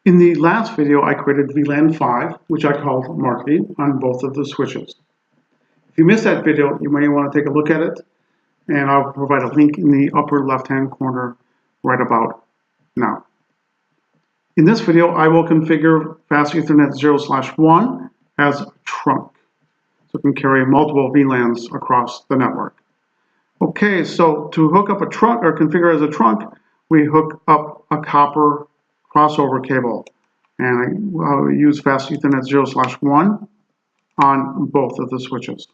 In the last video, I created VLAN 5, which I called marketing, on both of the switches. If you missed that video, you may want to take a look at it, and I'll provide a link in the upper left-hand corner right about now. In this video, I will configure Fast Ethernet 0/1 as a trunk, so it can carry multiple VLANs across the network. Okay, so to hook up a trunk or configure as a trunk, we hook up a copper crossover cable, and I'll use Fast Ethernet 0/1 on both of the switches.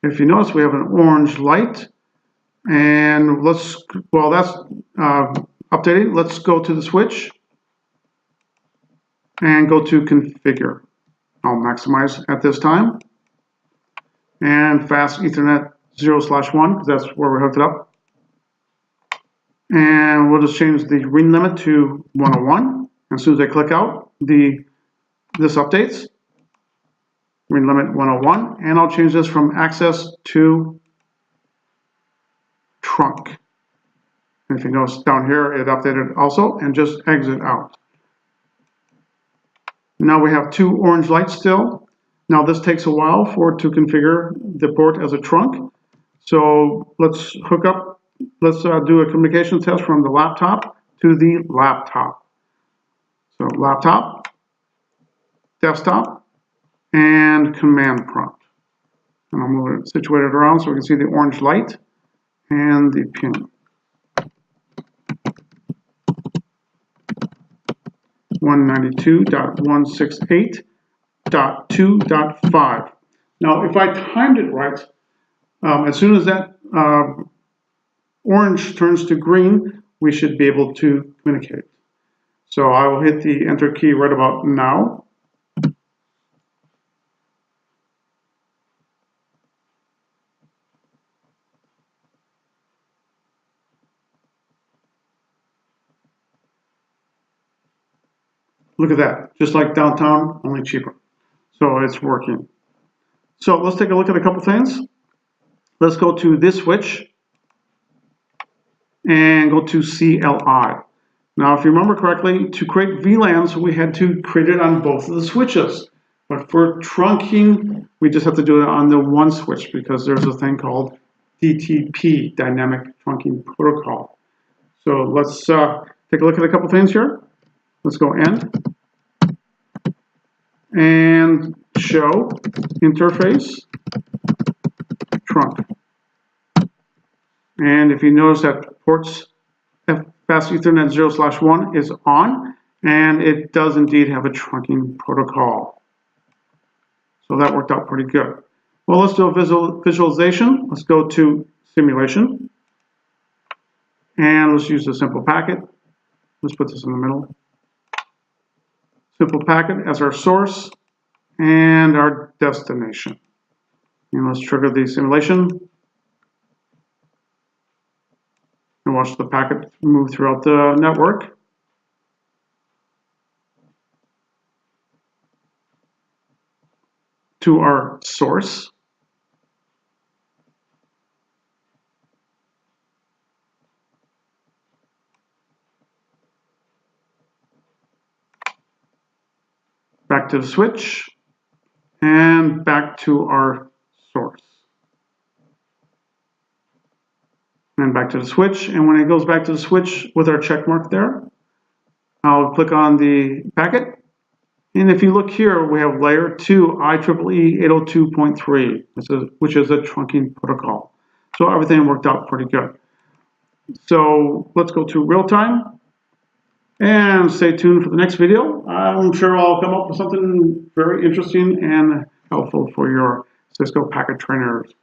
If you notice, we have an orange light, and while that's updating, let's go to the switch and go to configure. I'll maximize at this time, and Fast Ethernet 0/1, because that's where we hooked it up. And we'll just change the ring limit to 101. As soon as I click out, this updates. Ring limit 101, and I'll change this from access to trunk. And if you notice down here, it updated also, and just exit out. Now we have two orange lights still. Now this takes a while for it to configure the port as a trunk. So let's do a communication test from the laptop to the laptop. So laptop, desktop, and command prompt. And I'll move it situated around so we can see the orange light and the pin. .192.168.2.5. Now, if I timed it right, as soon as that orange turns to green, we should be able to communicate. So I will hit the enter key right about now. Look at that, just like downtown, only cheaper. So it's working. So let's take a look at a couple things. Let's go to this switch and go to CLI. Now, if you remember correctly, to create VLANs, we had to create it on both of the switches. But for trunking, we just have to do it on the one switch because there's a thing called DTP, Dynamic Trunking Protocol. So let's take a look at a couple things here. Let's go end and show interface trunk. And if you notice that ports Fast Ethernet 0/1 is on, and it does indeed have a trunking protocol. So that worked out pretty good. Well, let's do a visualization. Let's go to simulation. And let's use a simple packet. Let's put this in the middle. Simple packet as our source and our destination. And let's trigger the simulation. And watch the packet move throughout the network. To our source. Back to the switch, and back to our source. And back to the switch, and when it goes back to the switch with our check mark there, I'll click on the packet. And if you look here, we have layer 2 IEEE 802.3, which is a trunking protocol. So everything worked out pretty good. So let's go to real time. And stay tuned for the next video. I'm sure I'll come up with something very interesting and helpful for your Cisco packet trainers.